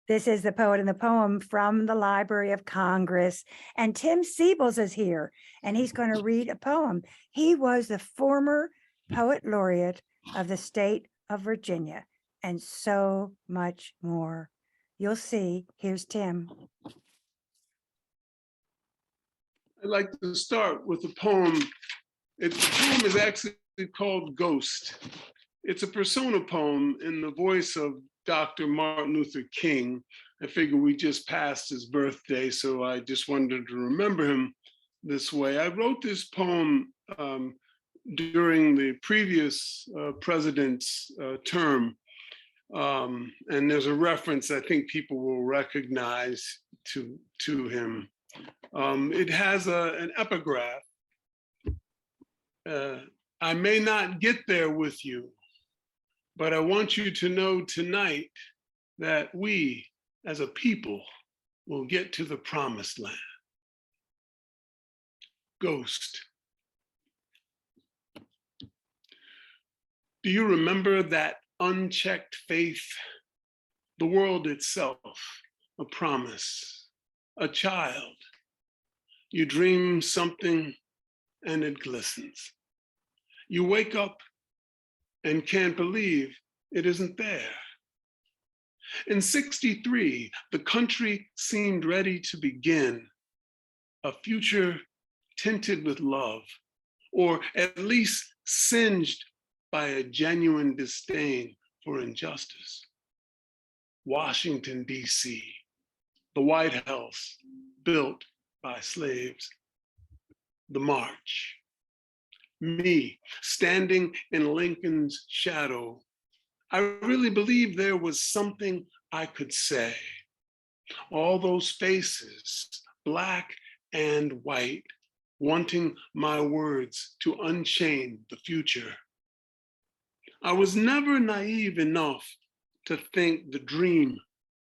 This is The Poet and the Poem from the Library of Congress. And Tim Seibles is here, and he's going to read a poem. He was the former poet laureate of the state of Virginia, and so much more. You'll see. Here's Tim. I'd like to start with a poem. The poem is actually called Ghost. It's a persona poem in the voice of Dr. Martin Luther King. I figure we just passed his birthday, so I just wanted to remember him this way. I wrote this poem during the previous president's term, and there's a reference I think people will recognize to him. It has an epigraph. I may not get there with you, but I want you to know tonight that we, as a people, will get to the promised land. Ghost. Do you remember that unchecked faith? The world itself, a promise, a child. You dream something and it glistens. You wake up and can't believe it isn't there. In '63, the country seemed ready to begin a future tinted with love, or at least singed by a genuine disdain for injustice. Washington, D.C., the White House built by slaves, the march. Me, standing in Lincoln's shadow, I really believed there was something I could say. All those faces, black and white, wanting my words to unchain the future. I was never naive enough to think the dream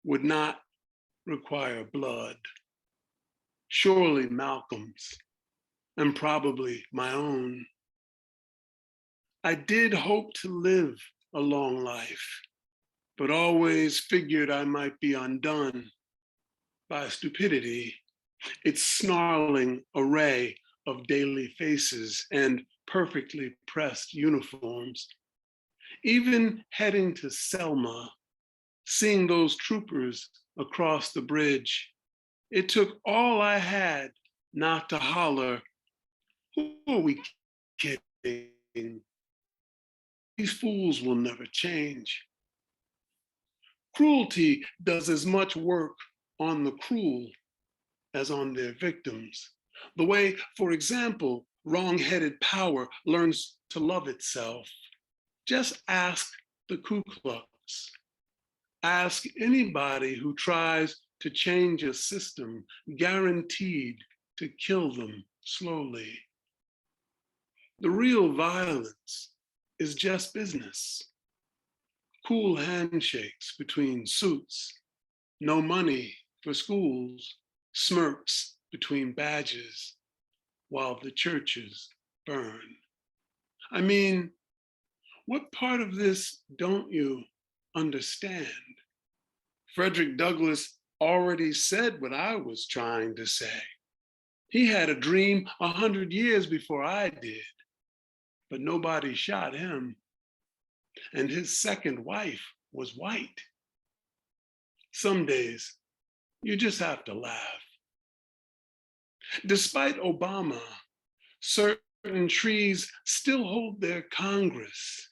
would not require blood. Surely Malcolm's, and probably my own. I did hope to live a long life, but always figured I might be undone by stupidity, its snarling array of daily faces and perfectly pressed uniforms. Even heading to Selma, seeing those troopers across the bridge, it took all I had not to holler, "Who are we kidding? These fools will never change." Cruelty does as much work on the cruel as on their victims. The way, for example, wrong-headed power learns to love itself. Just ask the Ku Klux. Ask anybody who tries to change a system guaranteed to kill them slowly. The real violence is just business. Cool handshakes between suits, no money for schools, smirks between badges while the churches burn. I mean, what part of this don't you understand? Frederick Douglass already said what I was trying to say. He had a dream 100 years before I did, but nobody shot him. And his second wife was white. Some days, you just have to laugh. Despite Obama, certain trees still hold their Congress,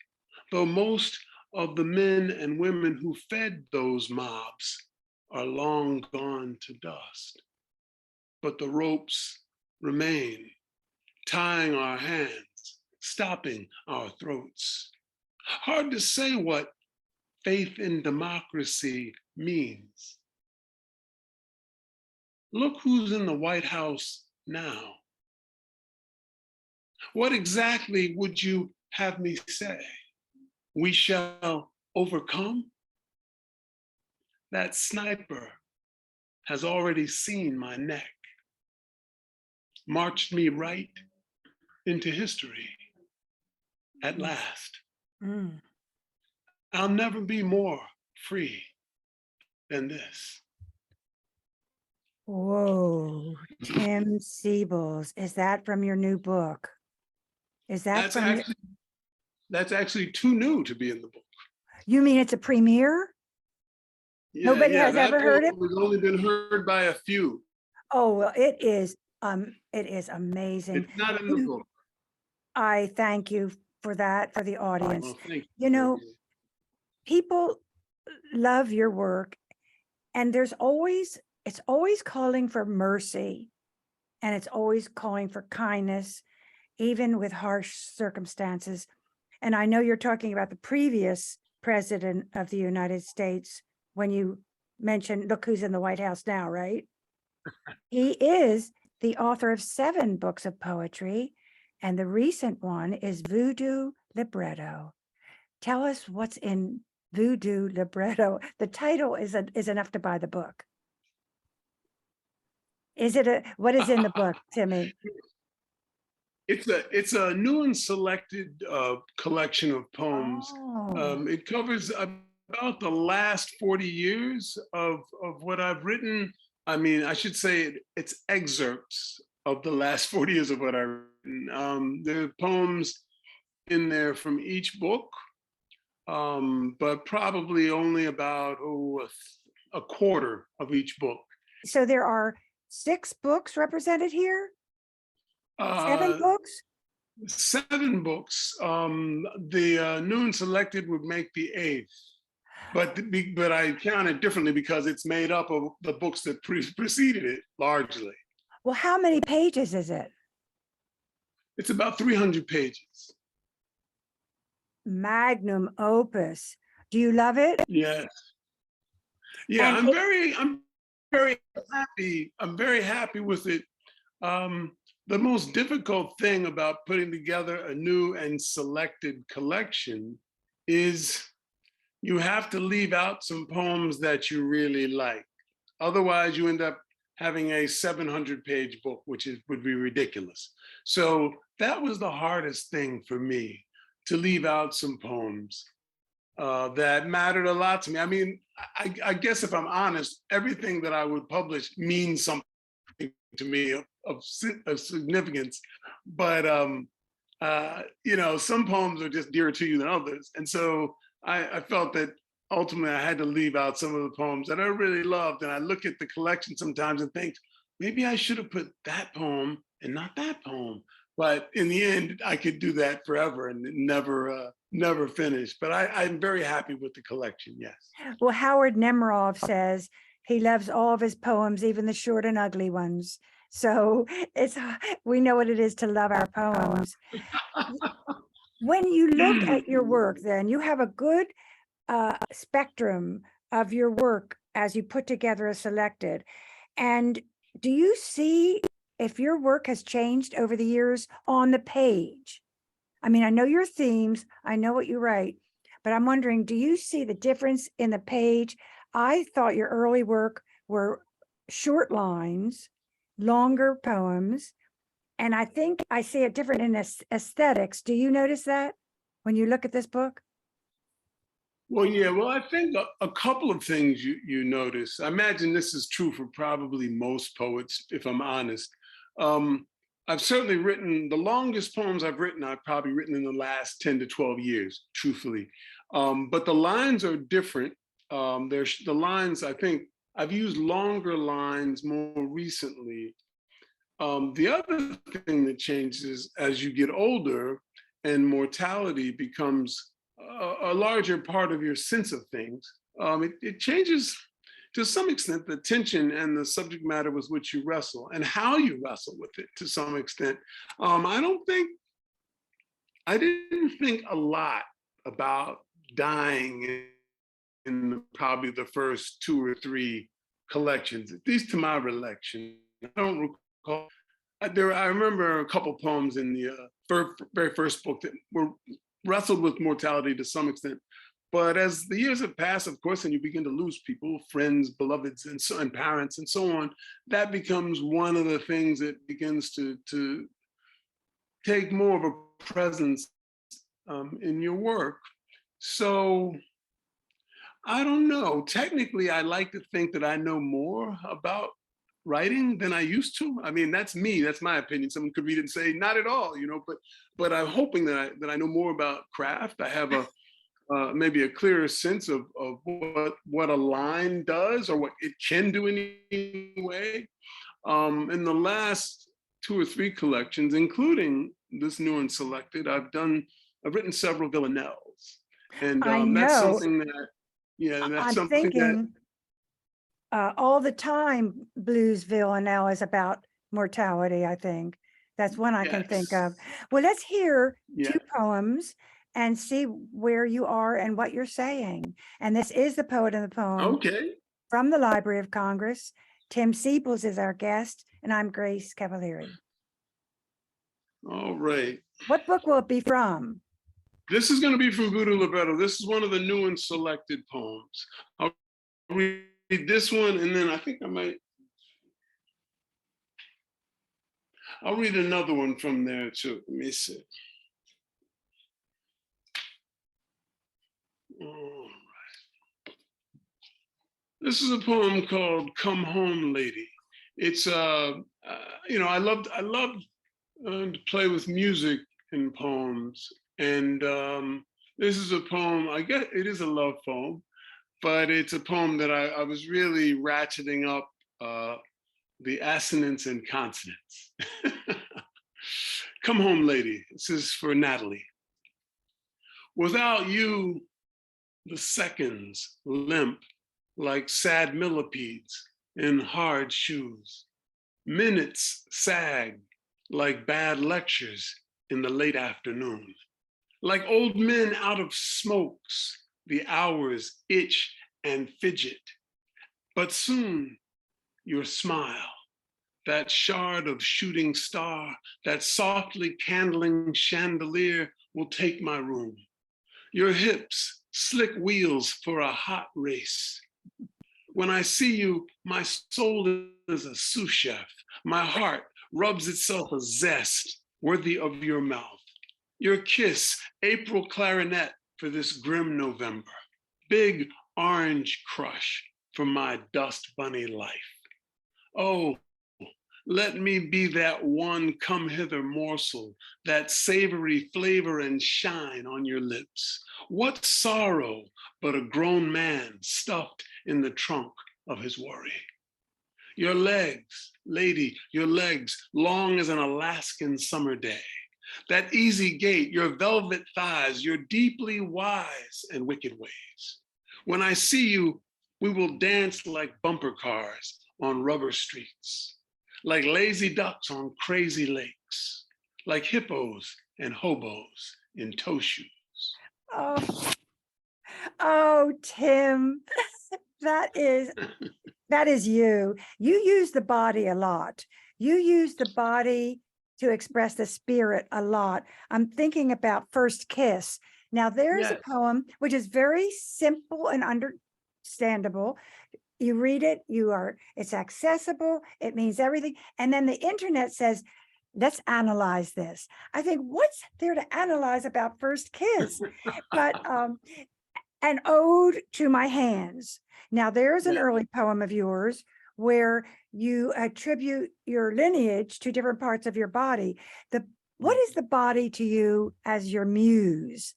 though most of the men and women who fed those mobs are long gone to dust. But the ropes remain, tying our hands, stopping our throats. Hard to say what faith in democracy means. Look who's in the White House now. What exactly would you have me say? We shall overcome? That sniper has already seen my neck, marched me right into history at last. I'll never be more free than this. Whoa, Tim Seibles, is that from your new book? Is that That's from your, actually that's actually too new to be in the book. you mean it's a premiere? Yeah, Nobody yeah, has ever that heard it? poem has only been heard by a few. Oh, well, it is amazing. It's not in the You- book. I thank you for that, for the audience. Well, thank You you. know, people love your work, and it's always calling for mercy, and it's always calling for kindness, even with harsh circumstances. And I know you're talking about the previous president of the United States when you mentioned, look who's in the White House now, right? He is the author of 7 books of poetry, and the recent one is Voodoo Libretto. Tell us what's in Voodoo Libretto. The title is enough to buy the book. What is in the book, Timmy? It's a new and selected collection of poems. Oh, It covers about the last 40 years of what I've written. I mean, I should say it's excerpts of the last 40 years of what I've written. There are poems in there from each book, but probably only about a quarter of each book. so there are 6 books represented here? 7 Uh, books? 7 books. The new and selected would make the 8th, but I count it differently because it's made up of the books that preceded it largely. Well, how many pages is it? It's about 300 pages. Magnum opus. Do you love it? Yes. Yeah, And I'm very happy. I'm very happy with it. The most difficult thing about putting together a new and selected collection is you have to leave out some poems that you really like. Otherwise, you end up having a 700-page book, which would be ridiculous. So that was the hardest thing for me, to leave out some poems that mattered a lot to me. I mean, I guess if I'm honest, everything that I would publish means something to me of significance. But you know, some poems are just dearer to you than others, and so I felt that ultimately I had to leave out some of the poems that I really loved. And I look at the collection sometimes and think maybe I should have put that poem and not that poem. But in the end, I could do that forever and never finish. But I'm very happy with the collection. Yes. well, Howard Nemerov says he loves all of his poems, even the short and ugly ones. So we know what it is to love our poems. When you look at your work, then you have a good spectrum of your work as you put together a selected. And do you see if your work has changed over the years on the page? I mean, I know your themes, I know what you write, but I'm wondering, do you see the difference in the page? I thought your early work were short lines, longer poems, and I think I see it different in aesthetics. Do you notice that when you look at this book? Well, yeah. Well, I think a couple of things you notice. I imagine this is true for probably most poets, if I'm honest. I've certainly written the longest poems I've probably written in the last 10 to 12 years, truthfully. But the lines are different. There's the lines, I think I've used longer lines more recently. The other thing that changes as you get older and mortality becomes a larger part of your sense of things, it changes to some extent the tension and the subject matter with which you wrestle and how you wrestle with it to some extent. I didn't think a lot about dying in probably the first 2 or 3 collections, at least to my recollection. I don't recall. I remember a couple poems in the very first book that were wrestled with mortality to some extent. But as the years have passed, of course, and you begin to lose people, friends, beloveds, and parents, and so on, that becomes one of the things that begins to take more of a presence in your work. So I don't know. Technically, I like to think that I know more about writing than I used to. I mean, that's me. That's my opinion. Someone could read it and say, not at all, but I'm hoping that I know more about craft. I have a maybe a clearer sense of what a line does or what it can do in any way. In the last two or three collections, including this new one selected, I've written several villanelles, and I that's know. something that, yeah, that's I'm something that, thinking all the time Blues Villanelle is about mortality, I think. That's one I can think yes, of. Well, let's hear yeah, two poems and see where you are and what you're saying. And this is the poet in the poem okay, from the Library of Congress. Tim Seibles is our guest, and I'm Grace Cavalieri. all right. What book will it be from? This is going to be from Voodoo Libretto. This is one of the new and selected poems. I'll read this one, and then I think I'll read another one from there too. Let me see. Oh, this is a poem called "Come Home, Lady." It's I loved to play with music in poems, and this is a poem. I guess it is a love poem, but it's a poem that I was really ratcheting up the assonance and consonants. Come home, lady. This is for Natalie. Without you, the seconds limp like sad millipedes in hard shoes. Minutes sag like bad lectures in the late afternoon. Like old men out of smokes, the hours itch and fidget. But soon, your smile, that shard of shooting star, that softly candling chandelier will take my room. Your hips, slick wheels for a hot race. When I see you, my soul is a sous chef. My heart rubs itself a zest worthy of your mouth. Your kiss, April clarinet for this grim November. Big orange crush for my dust bunny life. Oh, let me be that one come hither morsel, that savory flavor and shine on your lips. What sorrow but a grown man stuffed in the trunk of his worry. Your legs, lady, your legs, long as an Alaskan summer day. That easy gait, your velvet thighs, your deeply wise and wicked ways. When I see you, we will dance like bumper cars on rubber streets, like lazy ducks on crazy lakes, like hippos and hobos in toe shoes. Oh, oh, Tim, that is you. You use the body a lot. You use the body to express the spirit a lot. I'm thinking about First Kiss. Now, there's a Yes. poem which is very simple and understandable. You read it, it's accessible, it means everything. And then the internet says, let's analyze this. I think, what's there to analyze about First Kiss? But an ode to my hands. Now, there's an Yeah. early poem of yours where you attribute your lineage to different parts of your body. What is the body to you as your muse?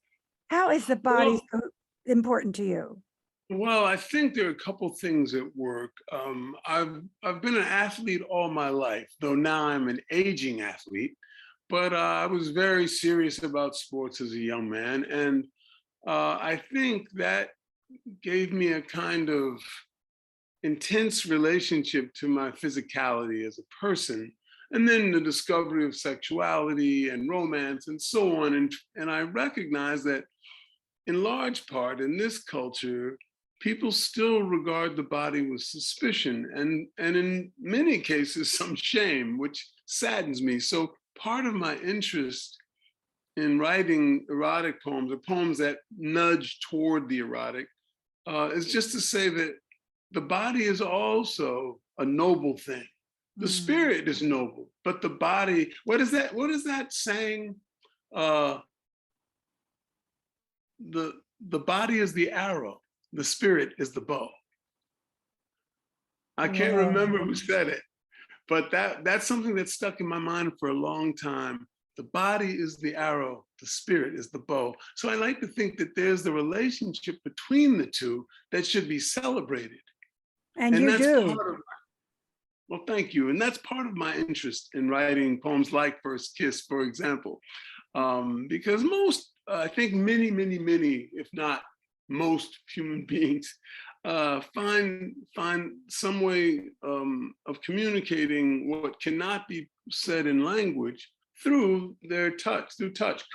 How is the body Well, so important to you? well, I think there are a couple things at work. I've been an athlete all my life, though now I'm an aging athlete. But I was very serious about sports as a young man, and I think that gave me a kind of intense relationship to my physicality as a person. And then the discovery of sexuality and romance and so on. And I recognize that in large part in this culture, people still regard the body with suspicion and in many cases, some shame, which saddens me. So part of my interest in writing erotic poems or poems that nudge toward the erotic is just to say that the body is also a noble thing. The Mm. spirit is noble, but the body, what is that saying? Uh, the body is the arrow, the spirit is the bow. I can't Whoa. remember who said it, but that's something that stuck in my mind for a long time. The body is the arrow, the spirit is the bow. So I like to think that there's the relationship between the two that should be celebrated. And And you that's do. part of, well, thank you. And that's part of my interest in writing poems like First Kiss, for example, because most, I think many, if not most human beings find some way of communicating what cannot be said in language through their touch,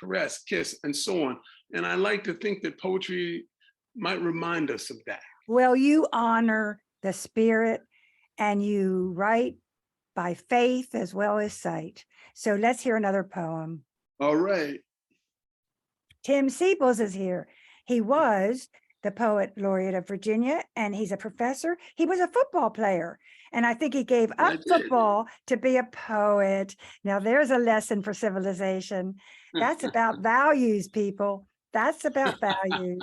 caress, kiss, and so on. And I like to think that poetry might remind us of that. Well, you honor the spirit and you write by faith as well as sight. So let's hear another poem. All right. Tim Seibles is here. He was the poet laureate of Virginia, and he's a professor. He was a football player, and I think he gave I up did. football to be a poet. Now, there's a lesson for civilization. That's about values, people. That's about values.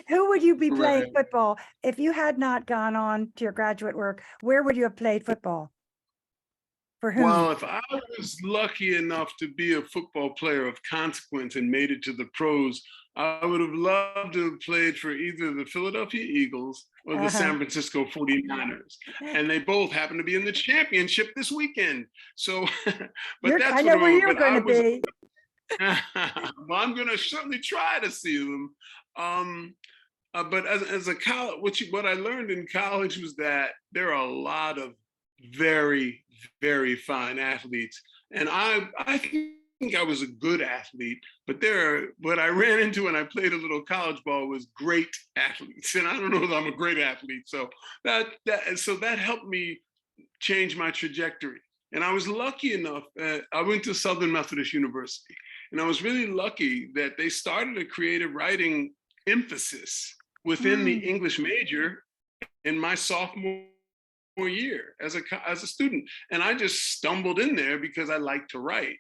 Who would you be playing Right. football if you had not gone on to your graduate work? Where would you have played football? For whom? Well, if I was lucky enough to be a football player of consequence and made it to the pros, I would have loved to have played for either the Philadelphia Eagles or the San Francisco 49ers. And they both happen to be in the championship this weekend. So, but that's I know where you're going to be. well, I'm going to certainly try to see them. But as a college, what I learned in college was that there are a lot of very, very fine athletes, and I think I was a good athlete. But what I ran into when I played a little college ball was great athletes, and I don't know if I'm a great athlete. So that helped me change my trajectory. And I was lucky enough. I went to Southern Methodist University, and I was really lucky that they started a creative writing emphasis within the English major in my sophomore year as a student. And I just stumbled in there because I like to write.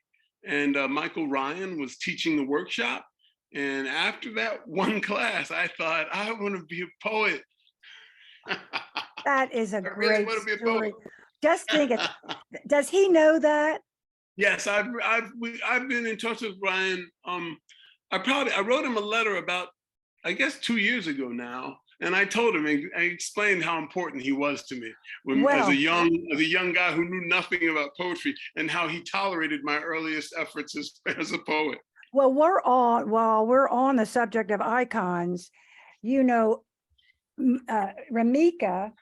And Michael Ryan was teaching the workshop. And after that one class, I thought, I want to be a poet. That is a really great story. Just think it. Does he know that? Yes, I've been in touch with Ryan. I wrote him a letter about, I guess, 2 years ago now, and I told him, I explained how important he was to me as a young guy who knew nothing about poetry, and how he tolerated my earliest efforts as a poet. Well, while we're on the subject of icons, you know, Ramika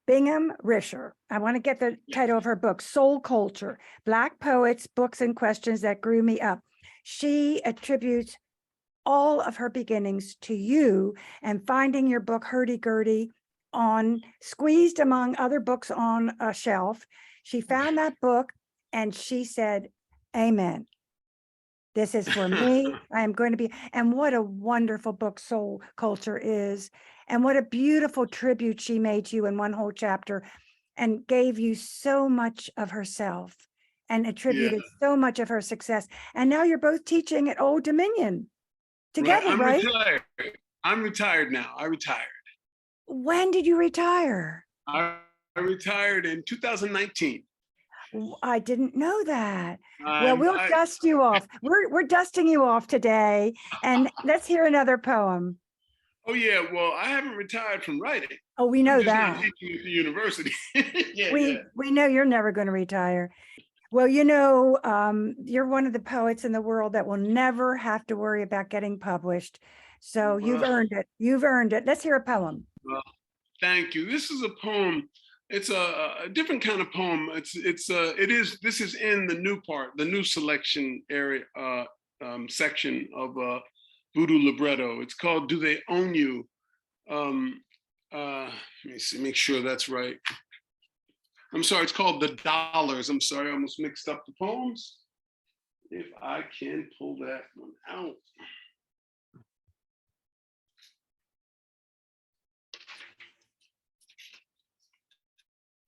Bingham Risher. I want to get the title of her book, Soul Culture, Black Poets, Books and Questions That Grew Me Up. She attributes all of her beginnings to you and finding your book Hurdy-Gurdy squeezed among other books on a shelf. She found that book and she said, amen. This is for me. I am going to be, and what a wonderful book Soul Culture is. And what a beautiful tribute she made to you in one whole chapter and gave you so much of herself and attributed so much of her success. And now you're both teaching at Old Dominion together, right? I'm retired now. I retired. When did you retire? I retired in 2019. I didn't know that. Well, we'll dust you off. We're dusting you off today. And let's hear another poem. Oh, yeah. Well, I haven't retired from writing. Oh, we know I'm just that. not teaching at the university. We know you're never going to retire. Well, you know, you're one of the poets in the world that will never have to worry about getting published. So you've earned it. You've earned it. Let's hear a poem. Well, thank you. This is a poem. It's a different kind of poem. This is in the new selection area section of Voodoo Libretto. It's called Do They Own You? Let me see, make sure that's right. I'm sorry, it's called The Dollars. I'm sorry, I almost mixed up the poems. If I can pull that one out.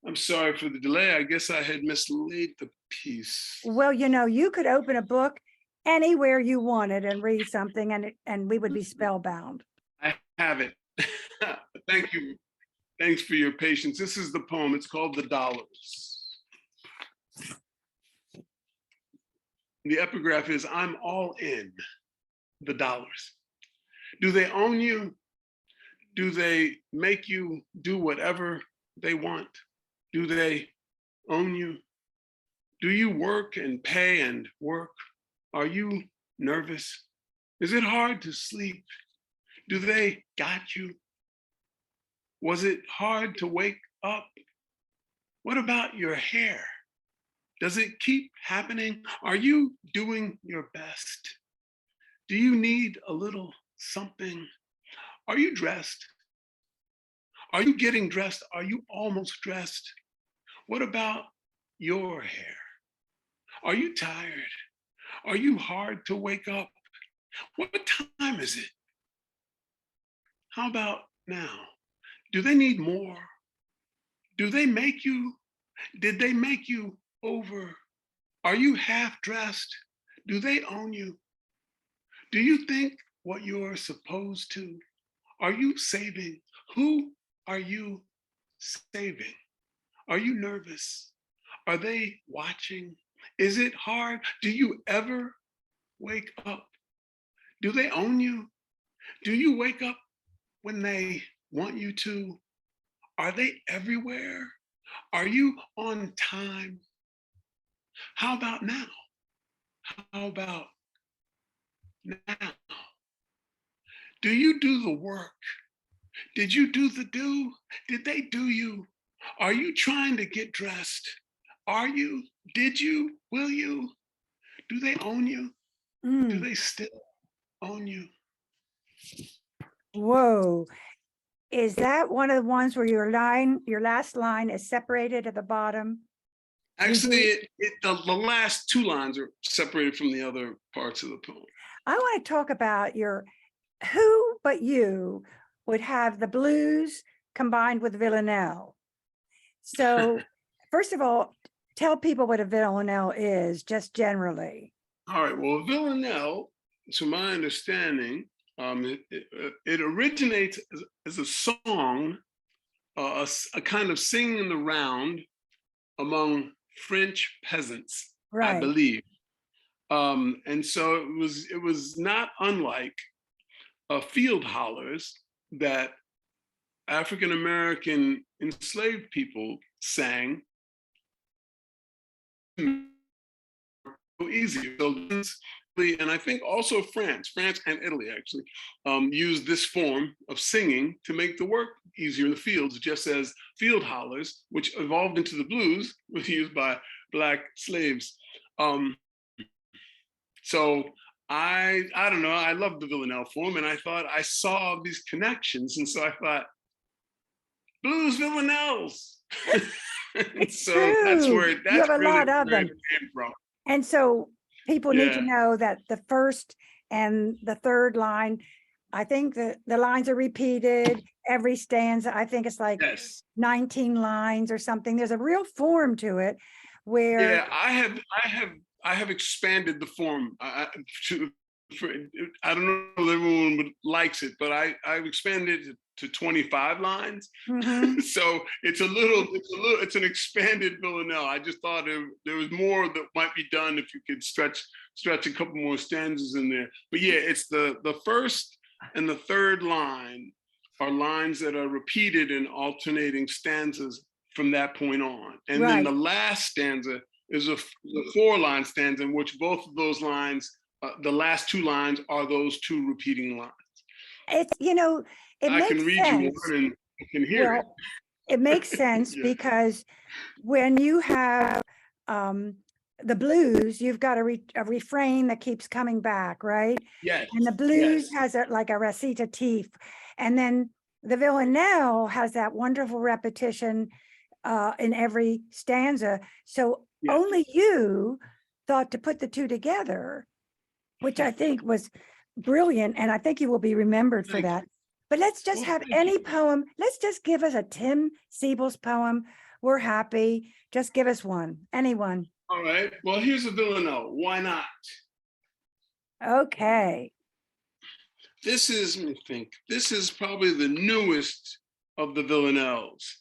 I'm sorry for the delay. I guess I had mislaid the piece. Well, you know, you could open a book anywhere you wanted and read something, and we would be spellbound. I have it. Thank you. Thanks for your patience. This is the poem. It's called The Dollars. The epigraph is, I'm all in the dollars. Do they own you? Do they make you do whatever they want? Do they own you? Do you work and pay and work? Are you nervous? Is it hard to sleep? Do they got you? Was it hard to wake up? What about your hair? Does it keep happening? Are you doing your best? Do you need a little something? Are you dressed? Are you getting dressed? Are you almost dressed? What about your hair? Are you tired? Are you hard to wake up? What time is it? How about now? Do they need more? Do they make you? Did they make you over? Are you half dressed? Do they own you? Do you think what you're supposed to? Are you saving? Who are you saving? Are you nervous? Are they watching? Is it hard? Do you ever wake up? Do they own you? Do you wake up when they want you to? Are they everywhere? Are you on time? How about now? How about now? Do you do the work? Did you do the do? Did they do you? Are you trying to get dressed? Are you? Did you? Will you? Do they own you? Do Mm. they still own you? Whoa. Is that one of the ones where your last line is separated at the bottom? Actually, the last two lines are separated from the other parts of the poem. I want to talk about your who but you would have the blues combined with villanelle. So first of all, tell people what a villanelle is, just generally. All right. Well, villanelle, to my understanding, it originates as a song, a kind of singing in the round among French peasants, I Right. believe. And so it was not unlike field hollers that African American enslaved people sang easier. So, and I think also France and Italy actually used this form of singing to make the work easier in the fields, just as field hollers, which evolved into the blues, was used by Black slaves. So I don't know, I love the villanelle form, and I thought I saw these connections, and so I thought, blues villanelles. It's So true. that's where You that's have a really lot of where them. it came from. And so people need to Yeah. know that the first and the third line, I think the lines are repeated every stanza. I think it's like Yes. 19 lines or something. There's a real form to it where Yeah, I have expanded the form. For, I don't know if everyone likes it, but I've expanded it to 25 lines. Mhm. So it's an expanded villanelle. I just thought there was more that might be done if you could stretch a couple more stanzas in there. But yeah, it's the first and the third line are lines that are repeated in alternating stanzas from that point on. And then Right. the last stanza is a 4-line stanza in which both of those lines, the last two lines are those two repeating lines. It's, it I can makes read you sense. one and you can hear it. Well, it makes sense Yeah. because when you have the blues, you've got a refrain that keeps coming back, right? Yes. And the blues Yes. has like a recitative, and then the villanelle has that wonderful repetition in every stanza. So Yes. only you thought to put the two together, which I think was brilliant, and I think you will be remembered for Thank that. But let's just Well, have thank any you. poem. Let's just give us a Tim Seibles poem. We're happy. Just give us one, anyone. All right. Well, here's a villanelle. Why not? Okay. Let me think, this is probably the newest of the villanelles.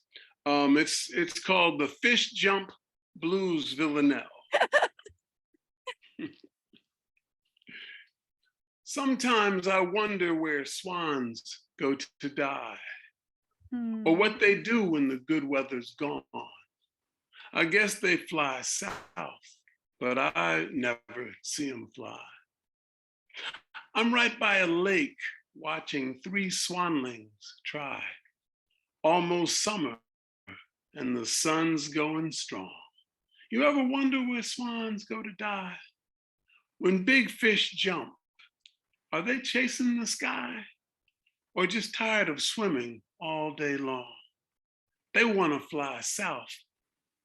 It's called the Fish Jump Blues Villanelle. Sometimes I wonder where swans go to die, or Hmm. what they do when the good weather's gone. I guess they fly south, but I never see them fly. I'm right by a lake watching three swanlings try. Almost summer and the sun's going strong. You ever wonder where swans go to die? When big fish jump, are they chasing the sky or just tired of swimming all day long? They want to fly south,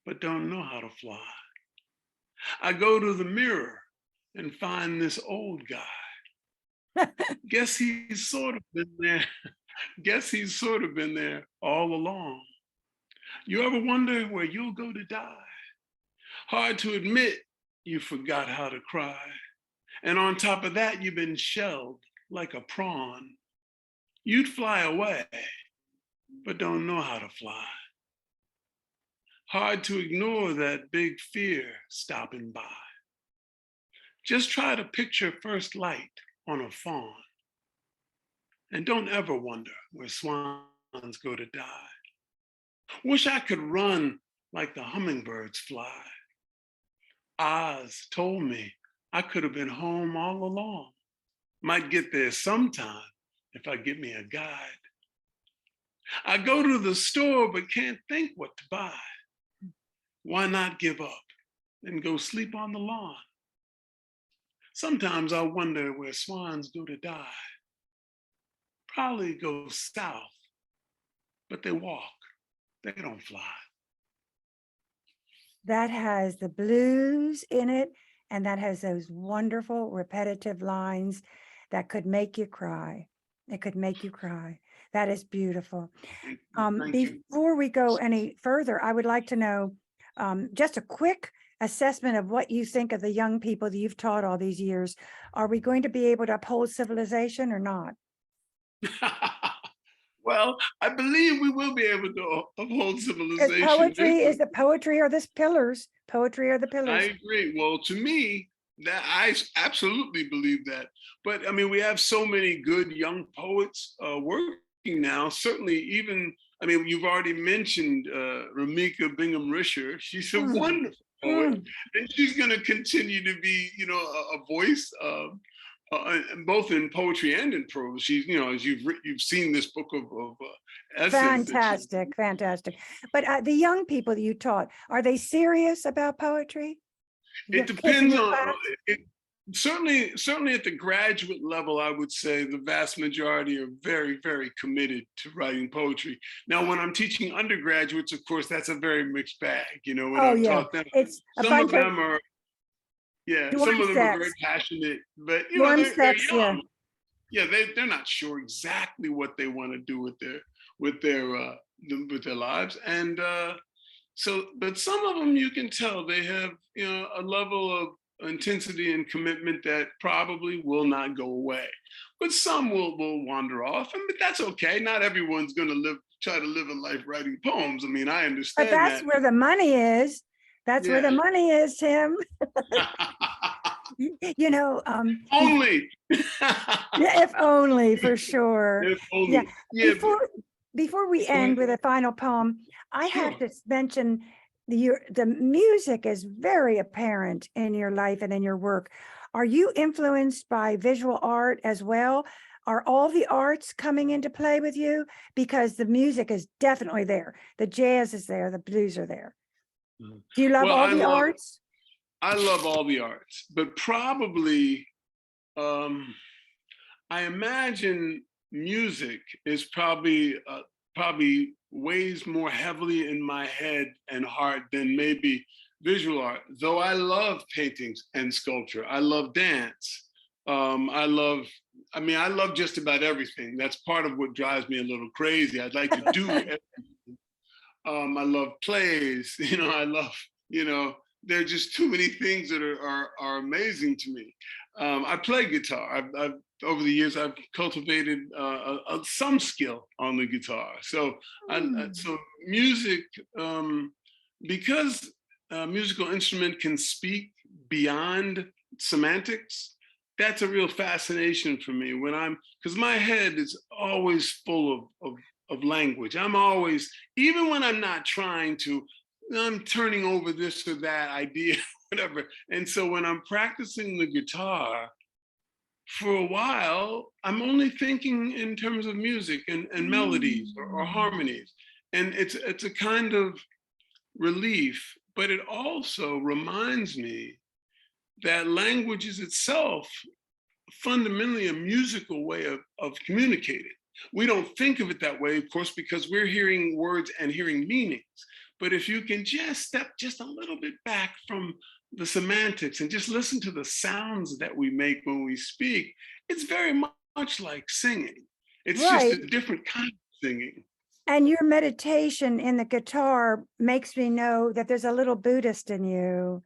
but don't know how to fly. I go to the mirror and find this old guy. Guess he's sort of been there. Guess he's sort of been there all along. You ever wonder where you'll go to die? Hard to admit you forgot how to cry. And on top of that, you've been shelled like a prawn. You'd fly away, but don't know how to fly. Hard to ignore that big fear stopping by. Just try to picture first light on a fawn. And don't ever wonder where swans go to die. Wish I could run like the hummingbirds fly. Oz told me I could have been home all along. Might get there sometime if I get me a guide. I go to the store but can't think what to buy. Why not give up and go sleep on the lawn? Sometimes I wonder where swans go to die. Probably go south, but they walk, they don't fly. That has the blues in it, and that has those wonderful repetitive lines that could make you cry. It could make you cry. That is beautiful. Thank you. Before we go any further, I would like to know just a quick assessment of what you think of the young people that you've taught all these years. Are we going to be able to uphold civilization or not? Well, I believe we will be able to uphold Is civilization. the poetry or the pillars? Poetry are the I pillars. agree. Well, to me, that absolutely believe that. But I mean, we have so many good young poets working now. Certainly, even I mean, you've already mentioned Ramika Bingham Risher. She's a Mm, wonderful poet, mm. and she's going to continue to be, a voice. Both in poetry and in prose. She's, as you've seen this book of essays that she. Fantastic, fantastic. But the young people that you taught, are they serious about poetry? It Your kids in depends your on class? it. Certainly at the graduate level, I would say the vast majority are very, very committed to writing poetry. Now, when I'm teaching undergraduates, of course, that's a very mixed bag. When Oh I've yeah, taught them, it's a some of bunch of them are, yeah, some dorm of them are very sex, passionate, but dorm they're sex, yeah. young. Yeah, they're not sure exactly what they want to do with their with their lives, and but some of them you can tell they have a level of intensity and commitment that probably will not go away, but some will wander off, but that's okay. Not everyone's going to try to live a life writing poems. I mean, I But understand that's that. where the money is. That's where the Yeah. money is, Tim. You know, Only. yeah, if only for sure. If Yeah. only. Yeah. Before we Go ahead. end with a final poem, I have Sure. to mention the music is very apparent in your life and in your work. Are you influenced by visual art as well? Are all the arts coming into play with you? Because the music is definitely there. The jazz is there, the blues are there. Do you love Well, all the arts? I love all the arts, but probably um, I imagine music is probably weighs more heavily in my head and heart than maybe visual art. Though I love paintings and sculpture, I love dance. I love just about everything. That's part of what drives me a little crazy. I'd like to do everything. I love plays. I love, there are just too many things that are amazing to me. I play guitar. I've over the years I've cultivated some skill on the guitar. So Hmm. so music, um, because a musical instrument can speak beyond semantics. That's a real fascination for me when I'm, because my head is always full of language. I'm always, even when I'm not trying to, I'm turning over this or that idea, whatever. And so when I'm practicing the guitar, for a while, I'm only thinking in terms of music and melodies or Hmm. harmonies. And it's a kind of relief, but it also reminds me that language is itself fundamentally a musical way of communicating. We don't think of it that way, of course, because we're hearing words and hearing meanings. But if you can just step just a little bit back from the semantics and just listen to the sounds that we make when we speak, it's very much like singing. It's just Right. a different kind of singing. And your meditation in the guitar makes me know that there's a little Buddhist in you,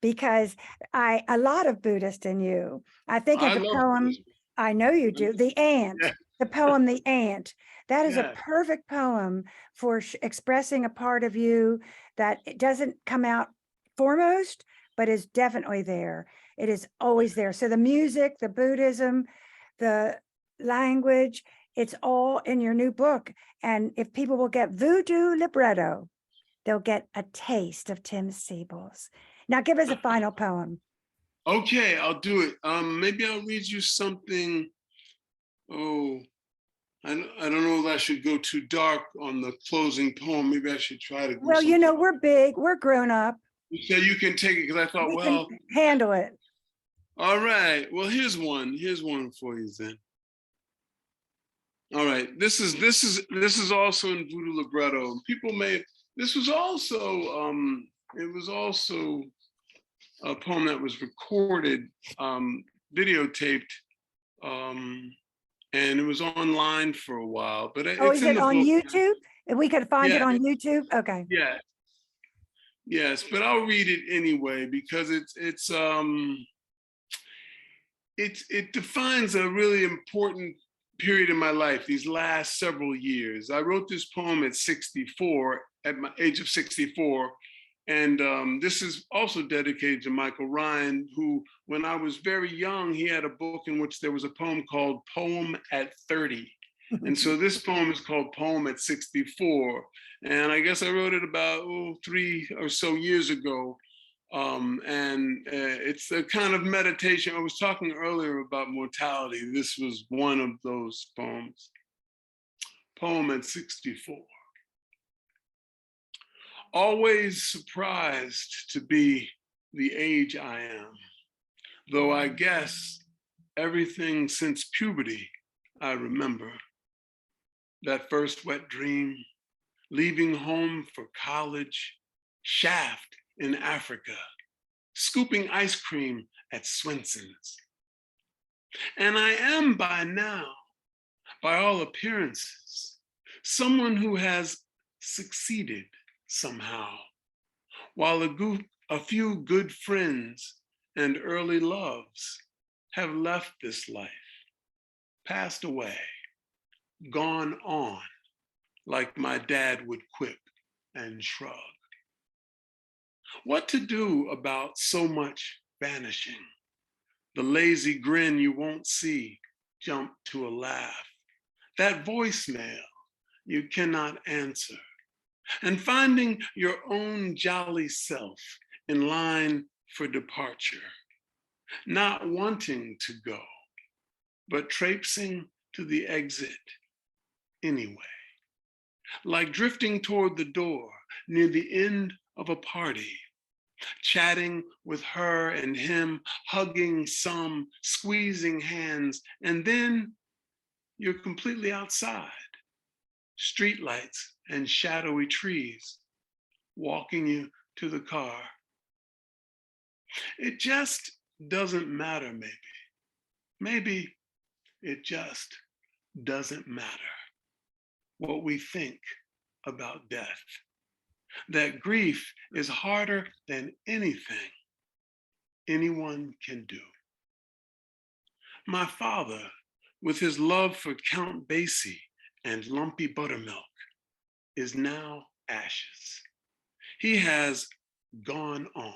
because a lot of Buddhist in you. I think of I the love poem, Buddhism. I know you do, The Yeah, Ant, the poem, The Ant. That is a yeah. perfect poem for expressing a part of you that it doesn't come out foremost, but is definitely there. It is always there. So the music, the Buddhism, the language, it's all in your new book. And if people will get Voodoo Libretto, they'll get a taste of Tim Seibles. Now give us a final poem. Okay, I'll do it. Maybe I'll read you something. Oh, I don't know if I should go too dark on the closing poem. Maybe I should try to do Well, something. we're big, we're grown up. So you can take it because I thought, We can well, handle it. all right. Well, here's one. Here's one for you then. All right. This is also in Voodoo Libretto. People may. This was also it was also a poem that was recorded, videotaped, um, and it was online for a while. But Oh, it's is in it the on book. YouTube? If we could find it Yeah, on YouTube? Okay. yeah, yes. But I'll read it anyway because it defines a really important period in my life, these last several years. I wrote this poem at 64, at my age of 64. And this is also dedicated to Michael Ryan, who, when I was very young, he had a book in which there was a poem called Poem at 30. And so this poem is called Poem at 64. And I guess I wrote it about 3 or so years ago. It's a kind of meditation. I was talking earlier about mortality. This was one of those poems. Poem at 64. Always surprised to be the age I am, though I guess everything since puberty I remember. That first wet dream, leaving home for college, shaft in Africa, scooping ice cream at Swenson's. And I am by now, by all appearances, someone who has succeeded somehow, while a few good friends and early loves have left this life, passed away, gone on, like my dad would quip and shrug. What to do about so much vanishing? The lazy grin you won't see jump to a laugh. That voicemail you cannot answer. And finding your own jolly self in line for departure. Not wanting to go, but traipsing to the exit anyway. Like drifting toward the door near the end of a party, chatting with her and him, hugging some, squeezing hands, and then you're completely outside. Streetlights and shadowy trees walking you to the car. It just doesn't matter, maybe. Maybe it just doesn't matter what we think about death. That grief is harder than anything anyone can do. My father, with his love for Count Basie and lumpy buttermilk, is now ashes. He has gone on,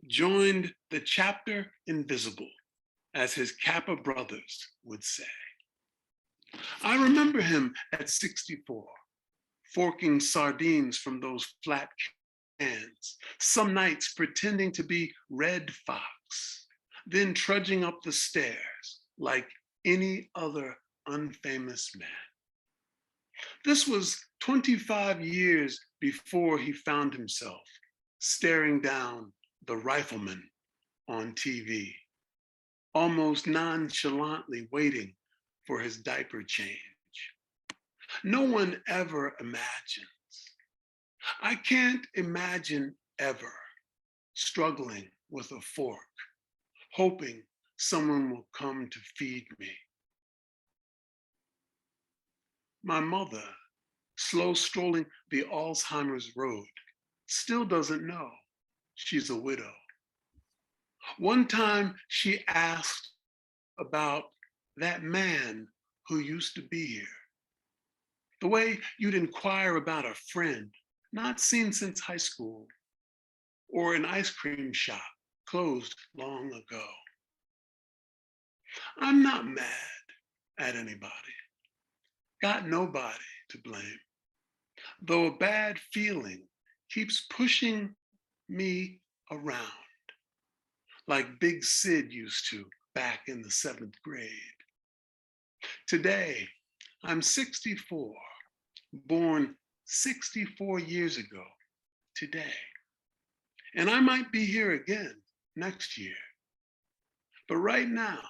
joined the chapter invisible, as his Kappa brothers would say. I remember him at 64, forking sardines from those flat cans, some nights pretending to be Red Fox, then trudging up the stairs like any other unfamous man. This was 25 years before he found himself staring down the rifleman on TV, almost nonchalantly waiting for his diaper change. No one ever imagines. I can't imagine ever struggling with a fork, hoping someone will come to feed me. My mother, slow strolling the Alzheimer's road, still doesn't know she's a widow. One time she asked about that man who used to be here, the way you'd inquire about a friend not seen since high school, or an ice cream shop closed long ago. I'm not mad at anybody, got nobody to blame, though a bad feeling keeps pushing me around like Big Sid used to back in the 7th grade. Today, I'm 64, born 64 years ago today. And I might be here again next year. But right now,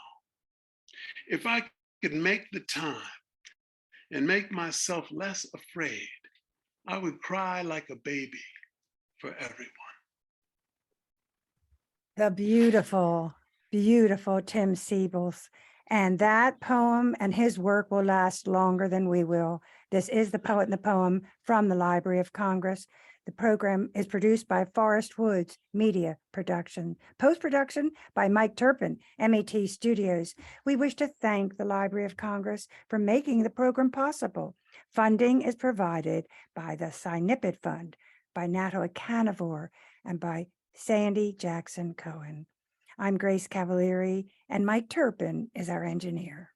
if I could make the time and make myself less afraid, I would cry like a baby for everyone. The beautiful, beautiful Tim Seibles. And that poem and his work will last longer than we will. This is The Poet and the Poem from the Library of Congress. The program is produced by Forest Woods Media Production. Post-production by Mike Turpin, MET Studios. We wish to thank the Library of Congress for making the program possible. Funding is provided by the Sinipid Fund, by Natalie Canavore, and by Sandy Jackson Cohen. I'm Grace Cavalieri, and Mike Turpin is our engineer.